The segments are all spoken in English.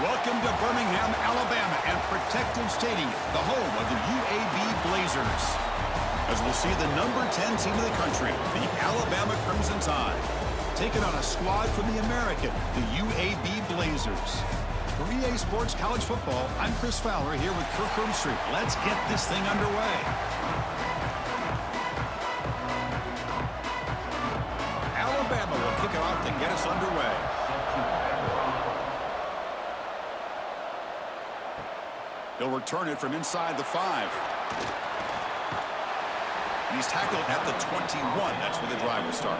Welcome to Birmingham, Alabama, and Protective Stadium, the home of the UAB Blazers. As we'll see the number 10 team in the country, the Alabama Crimson Tide, taking on a squad from the American, the UAB Blazers. For EA Sports College Football, I'm Chris Fowler here with Kirk Herbstreit. Let's get this thing underway. Alabama will kick it off to get us underway. He'll return it from inside the 5. And he's tackled at the 21. That's where the drive will start.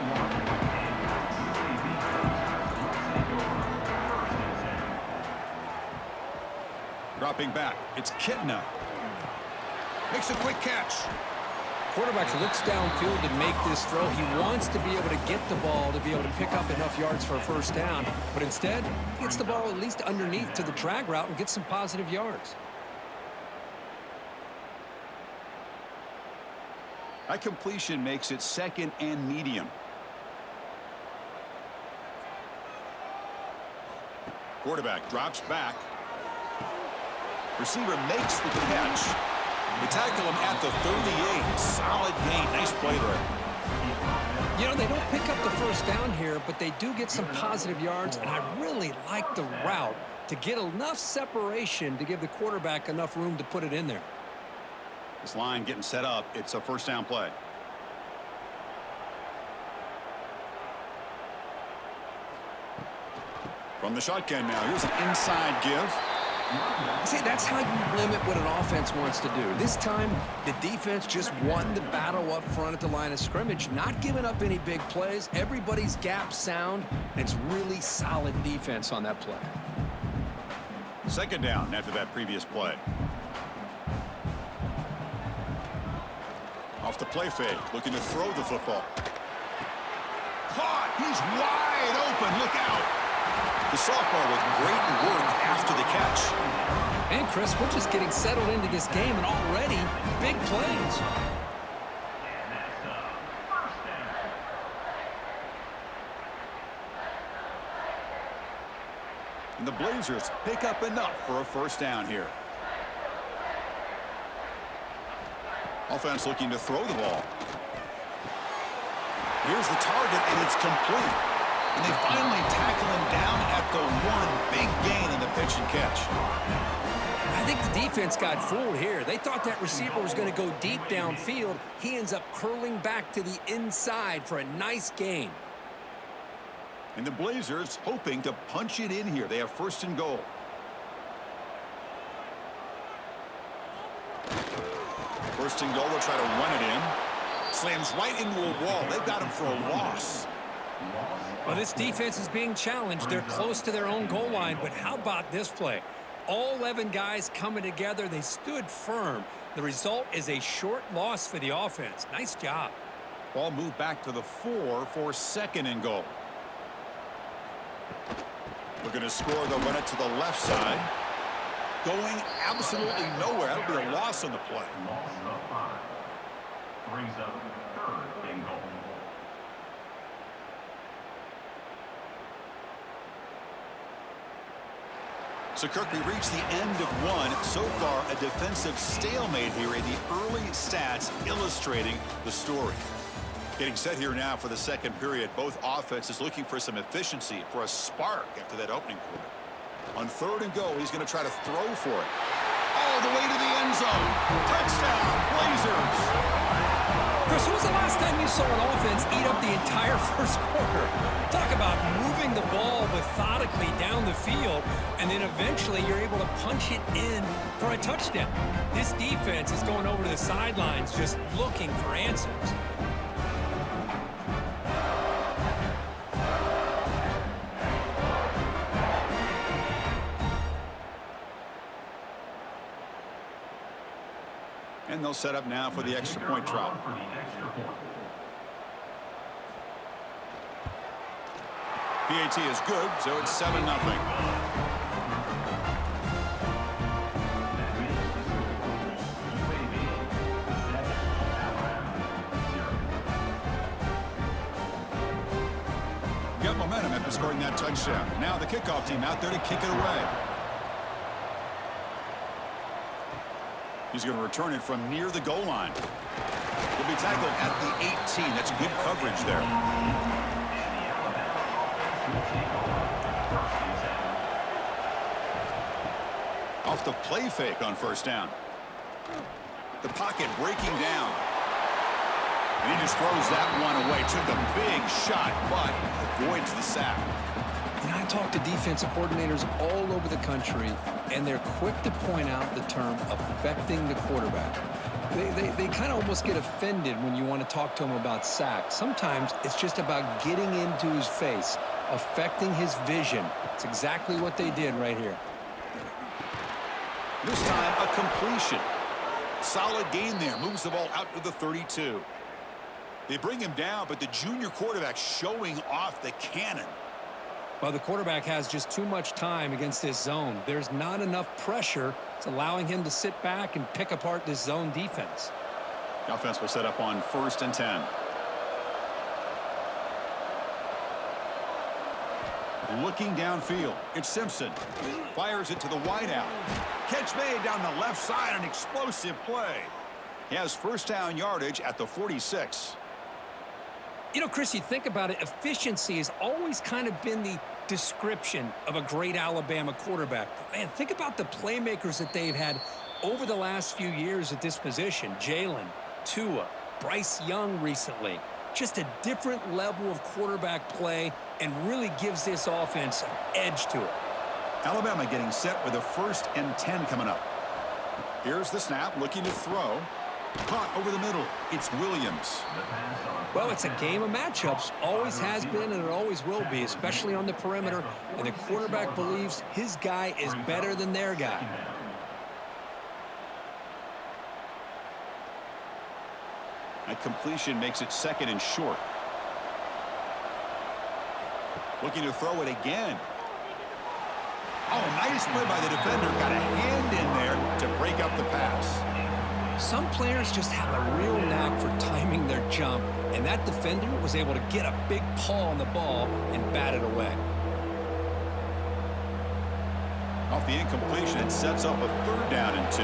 Dropping back, it's Kitna. Makes a quick catch. Quarterback looks downfield to make this throw. He wants to be able to get the ball to be able to pick up enough yards for a first down. But instead, he gets the ball at least underneath to the drag route and gets some positive yards. That completion makes it second and medium. Quarterback drops back. Receiver makes the catch. They tackle him at the 38. Solid gain. Nice play there. You know, they don't pick up the first down here, but they do get some positive yards, and I really like the route to get enough separation to give the quarterback enough room to put it in there. This line getting set up. It's a first down play. From the shotgun now. Here's an inside give. See, that's how you limit what an offense wants to do. This time, the defense just won the battle up front at the line of scrimmage, not giving up any big plays. Everybody's gap sound, and it's really solid defense on that play. Second down after that previous play. Off the play fake, looking to throw the football. Caught! He's wide open. Look out! The sophomore with great work after the catch. And Chris, we're just getting settled into this game, and already big plays. And the Blazers pick up enough for a first down here. Offense looking to throw the ball. Here's the target, and it's complete. And they finally tackle him down at the 1. Big gain in the pitch and catch. I think the defense got fooled here. They thought that receiver was going to go deep downfield. He ends up curling back to the inside for a nice gain. And the Blazers hoping to punch it in here. They have first and goal. First and goal, they'll try to run it in. Slams right into a wall. They've got him for a loss. Well, this defense is being challenged. They're close to their own goal line, but how about this play? All 11 guys coming together. They stood firm. The result is a short loss for the offense. Nice job. Ball moved back to the 4 for second and goal. Looking to score. They'll run it to the left side. Going absolutely nowhere. That'll be a loss on the play. Brings up third and goal. So, Kirk, we reach the end of one. So far, a defensive stalemate here, and the early stats illustrating the story. Getting set here now for the second period. Both offenses looking for some efficiency, for a spark after that opening quarter. On third and goal, he's going to try to throw for it. All the way to the end zone. Touchdown, Blazers. Chris, when was the last time you saw an offense eat up the entire first quarter? Talk about moving the ball methodically down the field, and then eventually you're able to punch it in for a touchdown. This defense is going over to the sidelines just looking for answers. And they'll set up now for the extra point try. PAT is good, so it's 7-0. Got momentum after scoring that touchdown. Now the kickoff team out there to kick it away. He's going to return it from near the goal line. He'll be tackled at the 18. That's good coverage there. Off the play fake on first down. The pocket breaking down. And he just throws that one away. Took a big shot, but avoids the sack. And I talk to defensive coordinators all over the country, and they're quick to point out the term affecting the quarterback. They kind of almost get offended when you want to talk to them about sacks. Sometimes it's just about getting into his face, affecting his vision. It's exactly what they did right here. This time, a completion. Solid gain there. Moves the ball out to the 32. They bring him down, but the junior quarterback showing off the cannon. Well, the quarterback has just too much time against this zone. There's not enough pressure. It's allowing him to sit back and pick apart this zone defense. The offense will set up on 1st and 10. Looking downfield, it's Simpson. Fires it to the wideout. Catch made down the left side, an explosive play. He has first down yardage at the 46. You know, Chris, you think about it, efficiency has always kind of been the description of a great Alabama quarterback. But man, think about the playmakers that they've had over the last few years at this position. Jalen, Tua, Bryce Young recently. Just a different level of quarterback play and really gives this offense an edge to it. Alabama getting set with a 1st and 10 coming up. Here's the snap, looking to throw. Caught over the middle. It's Williams. Well, it's a game of matchups. Always has been and it always will be, especially on the perimeter. And the quarterback believes his guy is better than their guy. That completion makes it 2nd and short. Looking to throw it again. Oh, nice play by the defender. Got a hand in there to break up the pass. Some players just have a real knack for timing their jump, and that defender was able to get a big paw on the ball and bat it away. Off the incompletion, it sets up a 3rd down and 2.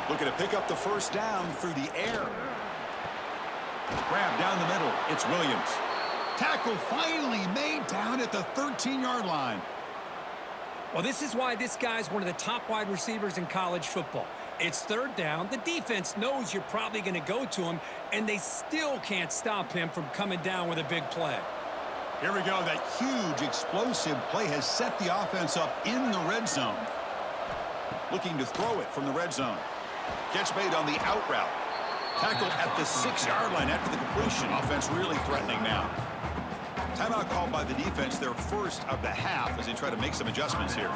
Looking to pick up the first down through the air. Grab down the middle. It's Williams. Tackle finally made down at the 13-yard line. Well, this is why this guy's one of the top wide receivers in college football. It's 3rd down. The defense knows you're probably going to go to him, and they still can't stop him from coming down with a big play. Here we go. That huge explosive play has set the offense up in the red zone. Looking to throw it from the red zone. Catch made on the out route. Tackle at the 6-yard line after the completion. Offense really threatening now. Timeout called by the defense, their first of the half, as they try to make some adjustments here.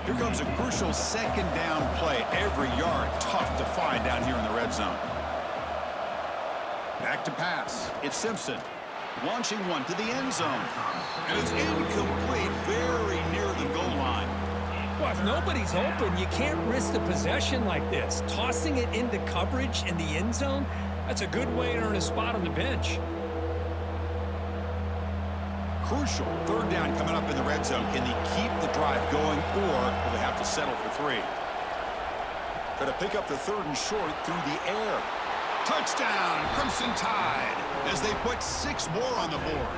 Here comes a crucial 2nd down play. Every yard tough to find down here in the red zone. Back to pass. It's Simpson. Launching one to the end zone. And it's incomplete, very near the goal line. Well, if nobody's open, you can't risk the possession like this. Tossing it into coverage in the end zone, that's a good way to earn a spot on the bench. Crucial 3rd down coming up in the red zone. Can they keep the drive going, or will they have to settle for 3? Try to pick up the 3rd and short through the air. Touchdown, Crimson Tide, as they put 6 more on the board.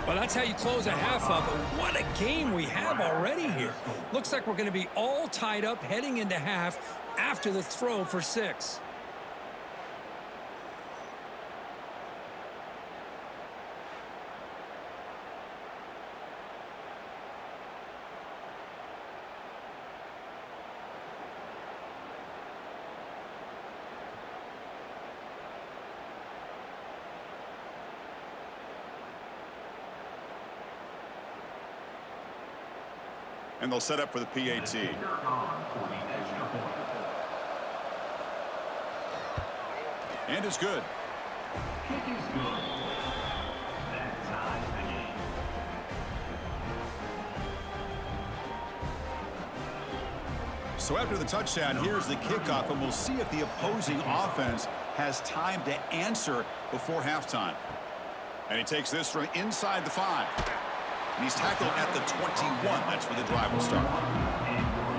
Well, that's how you close a half of it. What a game we have already here. Looks like we're going to be all tied up heading into half after the throw for 6. And they'll set up for the PAT. And it's good. So after the touchdown, here's the kickoff, and we'll see if the opposing offense has time to answer before halftime. And he takes this from inside the 5. And he's tackled at the 21. That's where the drive will start.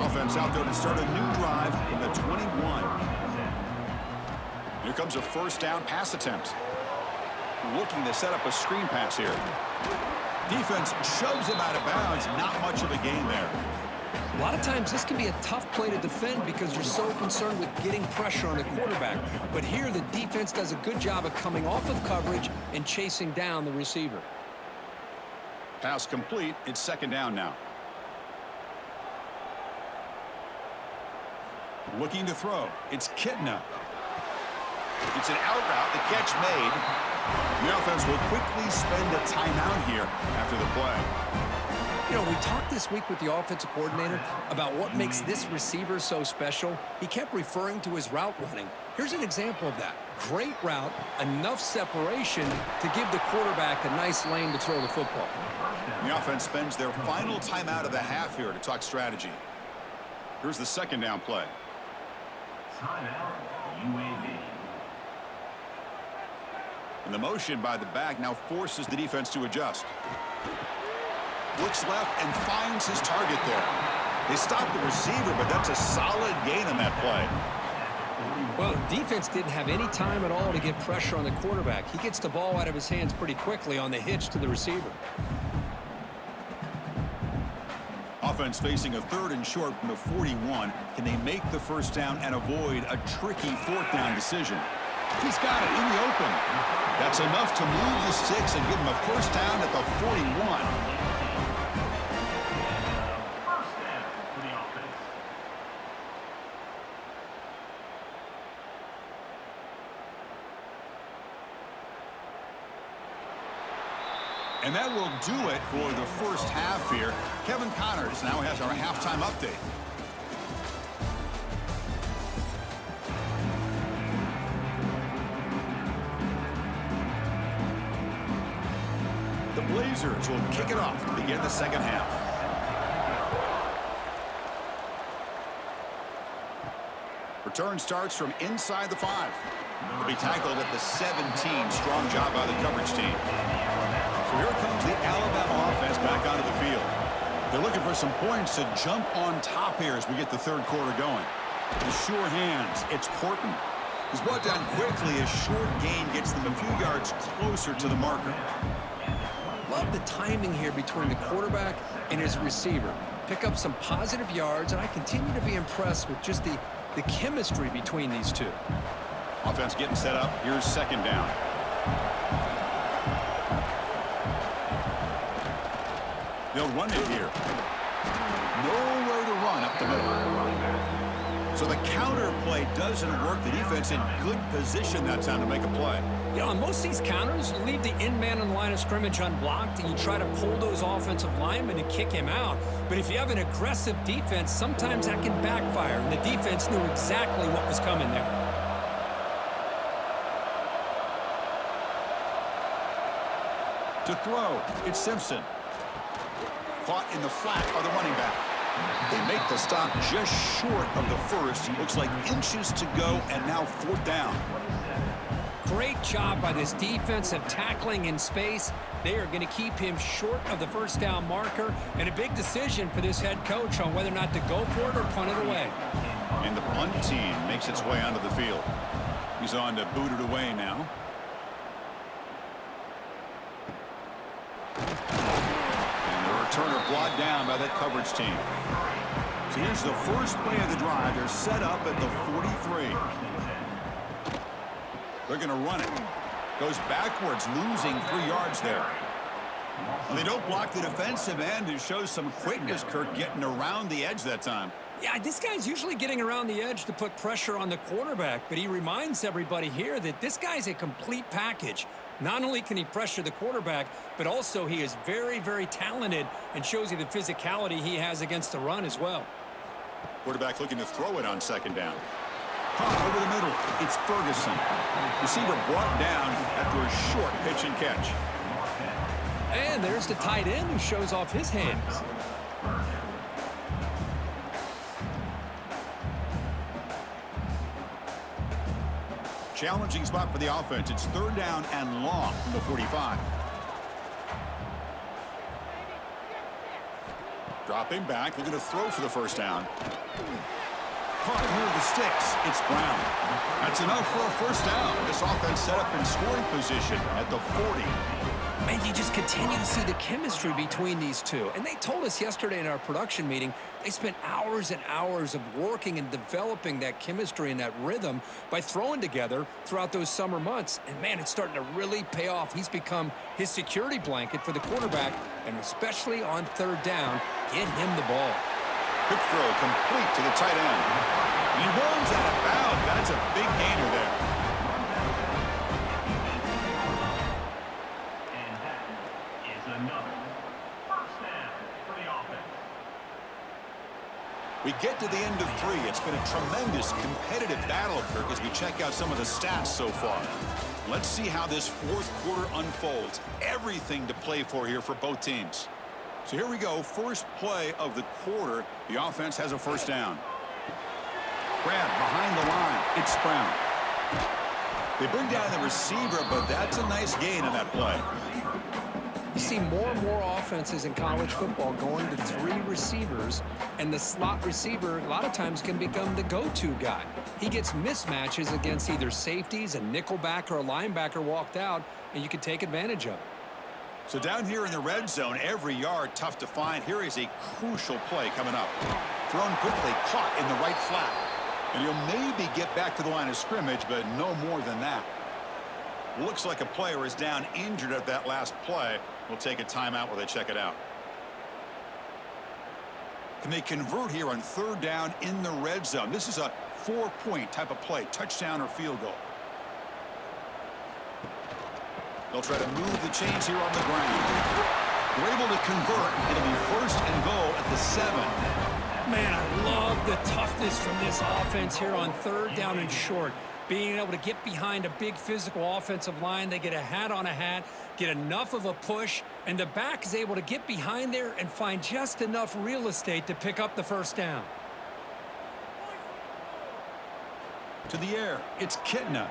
Offense out there to start a new drive from the 21. Here comes a first down pass attempt. Looking to set up a screen pass here. Defense shoves him out of bounds. Not much of a gain there. A lot of times this can be a tough play to defend because you're so concerned with getting pressure on the quarterback. But here the defense does a good job of coming off of coverage and chasing down the receiver. Pass complete. It's second down now. Looking to throw. It's Kitna. It's an out route. The catch made. The offense will quickly spend a timeout here after the play. You know, we talked this week with the offensive coordinator about what makes this receiver so special. He kept referring to his route running. Here's an example of that. Great route, enough separation to give the quarterback a nice lane to throw the football. The offense spends their final timeout of the half here to talk strategy. Here's the second down play. Timeout, UAB. And the motion by the back now forces the defense to adjust. Looks left and finds his target there. They stop the receiver, but that's a solid gain on that play. Well, the defense didn't have any time at all to get pressure on the quarterback. He gets the ball out of his hands pretty quickly on the hitch to the receiver. Offense facing a third and short from the 41. Can they make the first down and avoid a tricky fourth down decision? He's got it in the open. That's enough to move the sticks and give him a first down at the 41. And that will do it for the first half here. Kevin Connors now has our halftime update. The Blazers will kick it off to begin the second half. Return starts from inside the 5. Will be tackled at the 17. Strong job by the coverage team. So here comes the Alabama offense back onto the field. They're looking for some points to jump on top here as we get the third quarter going. The sure hands. It's Porton. He's brought down quickly. A short gain gets them a few yards closer to the marker. Love the timing here between the quarterback and his receiver. Pick up some positive yards, and I continue to be impressed with just the chemistry between these two. Offense getting set up. Here's second down. They'll run it here. Nowhere to run up the middle. So the counter play doesn't work. The defense in good position that time to make a play. You know, on most of these counters, you leave the in-man on the line of scrimmage unblocked, and you try to pull those offensive linemen and kick him out. But if you have an aggressive defense, sometimes that can backfire, and the defense knew exactly what was coming there. To throw, it's Simpson. Caught in the flat by the running back. They make the stop just short of the first. Looks like inches to go, and now fourth down. Great job by this defensive tackling in space. They are going to keep him short of the first down marker, and a big decision for this head coach on whether or not to go for it or punt it away. And the punt team makes its way onto the field. He's on to boot it away now. Returner brought down by that coverage team. So here's the first play of the drive. They're set up at the 43. They're going to run it. Goes backwards, losing 3 yards there. Well, they don't block the defensive end, who shows some quickness, Kirk, getting around the edge that time. Yeah, this guy's usually getting around the edge to put pressure on the quarterback, but he reminds everybody here that this guy's a complete package. Not only can he pressure the quarterback, but also he is very, very talented and shows you the physicality he has against the run as well. Quarterback looking to throw it on second down. Over the middle, it's Ferguson. Receiver brought down after a short pitch and catch. And there's the tight end who shows off his hands. Challenging spot for the offense. It's third down and long from the 45. Dropping back, looking to throw for the first down. Caught near the sticks. It's Brown. That's enough for a first down. This offense set up in scoring position at the 40. And you just continue to see the chemistry between these two. And they told us yesterday in our production meeting, they spent hours and hours of working and developing that chemistry and that rhythm by throwing together throughout those summer months. And, man, it's starting to really pay off. He's become his security blanket for the quarterback, and especially on third down, get him the ball. Quick throw complete to the tight end. And he runs out of bounds. That's a big gainer there. And that is another first down for the offense. We get to the end of 3. It's been a tremendous competitive battle, Kirk, as we check out some of the stats so far. Let's see how this fourth quarter unfolds. Everything to play for here for both teams. So here we go. First play of the quarter. The offense has a first down. Grab behind the line. It's Brown. They bring down the receiver, but that's a nice gain on that play. You see more and more offenses in college football going to 3 receivers, and the slot receiver a lot of times can become the go-to guy. He gets mismatches against either safeties, a nickelback, or a linebacker walked out, and you can take advantage of it. So down here in the red zone, every yard tough to find. Here is a crucial play coming up. Thrown quickly, caught in the right flat. And he'll maybe get back to the line of scrimmage, but no more than that. Looks like a player is down injured at that last play. We'll take a timeout while they check it out. Can they convert here on third down in the red zone? This is a 4-point type of play, touchdown or field goal. They'll try to move the chains here on the ground. They're able to convert. It'll be first and goal at the 7. Man, I love the toughness from this offense here on third down and short. Being able to get behind a big physical offensive line, they get a hat on a hat, get enough of a push, and the back is able to get behind there and find just enough real estate to pick up the first down. To the air, it's Kitna.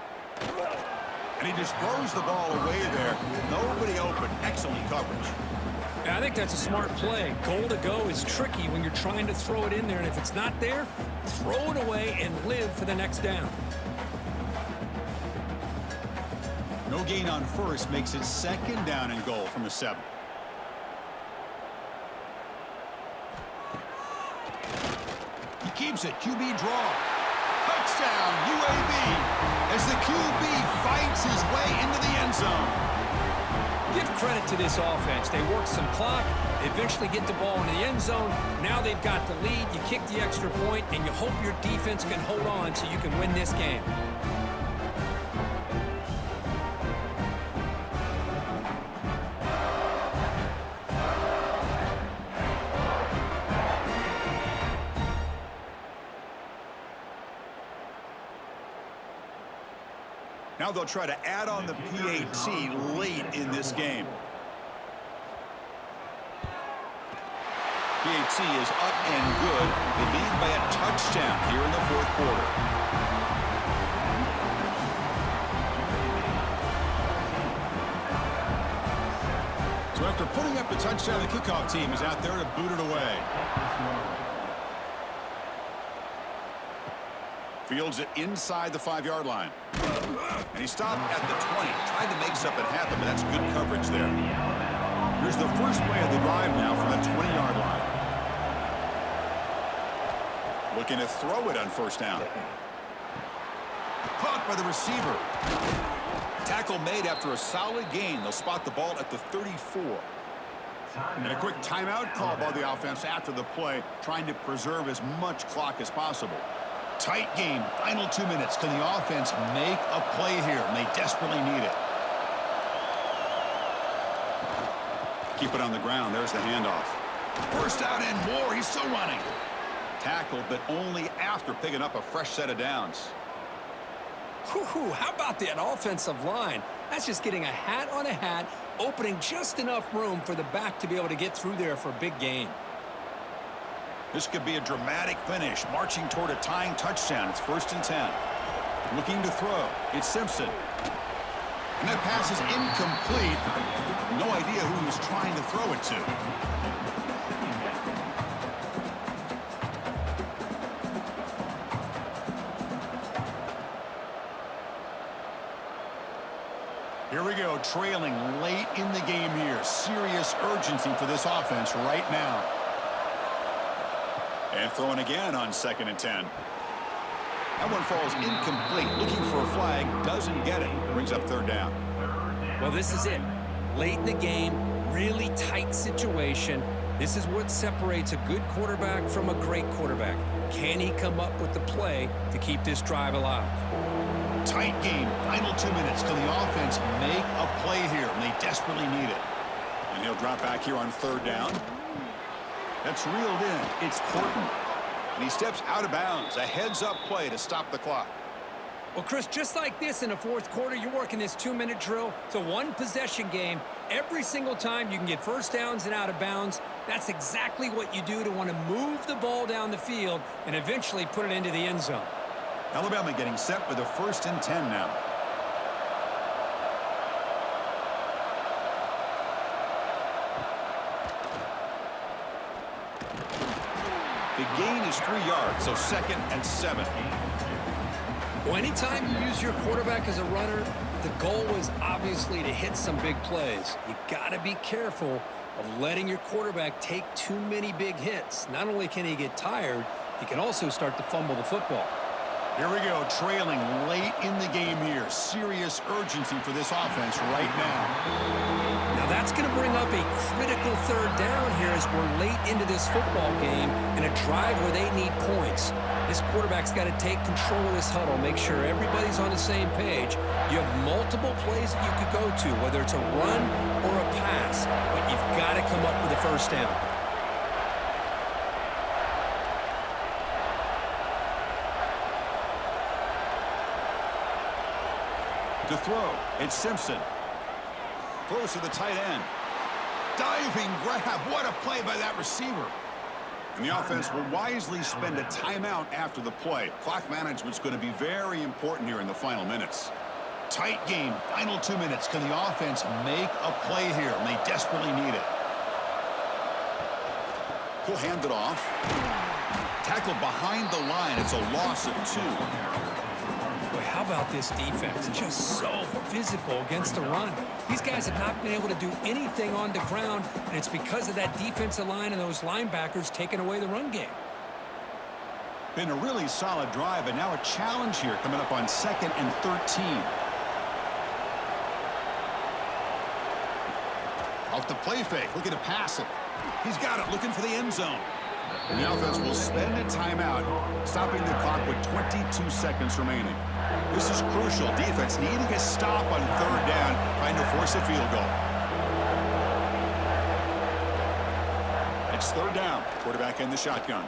And he just throws the ball away there. Nobody open. Excellent coverage. Yeah, I think that's a smart play. Goal to go is tricky when you're trying to throw it in there, and if it's not there, throw it away and live for the next down. No gain on first makes it second down and goal from the 7. He keeps it. QB draw. Touchdown, UAB, as the QB fights his way into the end zone. Give credit to this offense. They work some clock, they eventually get the ball into the end zone. Now they've got the lead. You kick the extra point, and you hope your defense can hold on so you can win this game. Now they'll try to add on the PAT late in this game. PAT is up and good. They lead by a touchdown here in the fourth quarter. So after putting up the touchdown, the kickoff team is out there to boot it away. Fields it inside the 5-yard line. And he stopped at the 20. Tried to make something happen, but that's good coverage there. Here's the first play of the drive now from the 20-yard line. Looking to throw it on first down. Caught by the receiver. Tackle made after a solid gain. They'll spot the ball at the 34. And a quick timeout call by the offense after the play, trying to preserve as much clock as possible. Tight game, final 2 minutes. Can the offense make a play here? And they desperately need it. Keep it on the ground. There's the handoff. First out and more. He's still running. Tackled, but only after picking up a fresh set of downs. Whew, how about that offensive line? That's just getting a hat on a hat, opening just enough room for the back to be able to get through there for a big gain. This could be a dramatic finish, marching toward a tying touchdown. It's 1st and 10. Looking to throw. It's Simpson. And that pass is incomplete. No idea who he was trying to throw it to. Here we go, trailing late in the game here. Serious urgency for this offense right now. And throwing again on 2nd and 10. That one falls incomplete. Looking for a flag, doesn't get it. Brings up 3rd down. Well, this is it. Late in the game, really tight situation. This is what separates a good quarterback from a great quarterback. Can he come up with the play to keep this drive alive? Tight game, final 2 minutes. Can the offense make a play here? And they desperately need it. And he'll drop back here on 3rd down. That's reeled in. It's Horton. And he steps out of bounds. A heads-up play to stop the clock. Well, Chris, just like this in the 4th quarter, you're working this 2-minute drill. It's a one-possession game. Every single time you can get first downs and out of bounds. That's exactly what you do to want to move the ball down the field and eventually put it into the end zone. Alabama getting set for the 1st and 10 now. The gain is 3 yards, so 2nd and 7. Well, anytime you use your quarterback as a runner, the goal is obviously to hit some big plays. You got to be careful of letting your quarterback take too many big hits. Not only can he get tired, he can also start to fumble the football. Here we go, trailing late in the game here. Serious urgency for this offense right now. Now that's going to bring up a critical 3rd down here as we're late into this football game in a drive where they need points. This quarterback's got to take control of this huddle, make sure everybody's on the same page. You have multiple plays that you could go to, whether it's a run or a pass, but you've got to come up with a 1st down. To throw, it's Simpson. Throws to the tight end. Diving grab. What a play by that receiver. And the offense will wisely spend a timeout after the play. Clock management's going to be very important here in the final minutes. Tight game, final 2 minutes. Can the offense make a play here? And they desperately need it. He'll hand it off. Tackled behind the line. It's a loss of 2. Boy, how about this defense? Just so physical against the run. These guys have not been able to do anything on the ground, and it's because of that defensive line and those linebackers taking away the run game. Been a really solid drive, but now a challenge here coming up on 2nd and 13. Off the play fake, looking to pass it. He's got it, looking for the end zone. And the offense will spend a timeout, stopping the clock with 22 seconds remaining. This is crucial. Defense needing a stop on 3rd down, trying to force a field goal. It's 3rd down. Quarterback in the shotgun.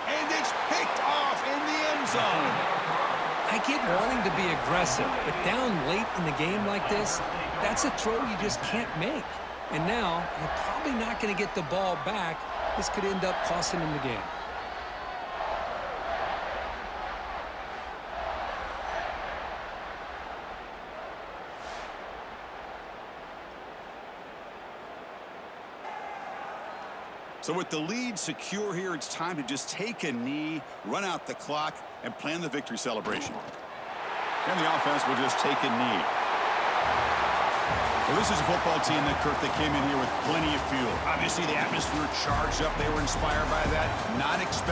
And it's picked off in the end zone. I get wanting to be aggressive, but down late in the game like this, that's a throw you just can't make. And now, you're probably not going to get the ball back. This could end up costing him the game. So with the lead secure here, it's time to just take a knee, run out the clock, and plan the victory celebration. And the offense will just take a knee. Well, this is a football team that came in here with plenty of fuel. Obviously, the atmosphere charged up. They were inspired by that. Not expecting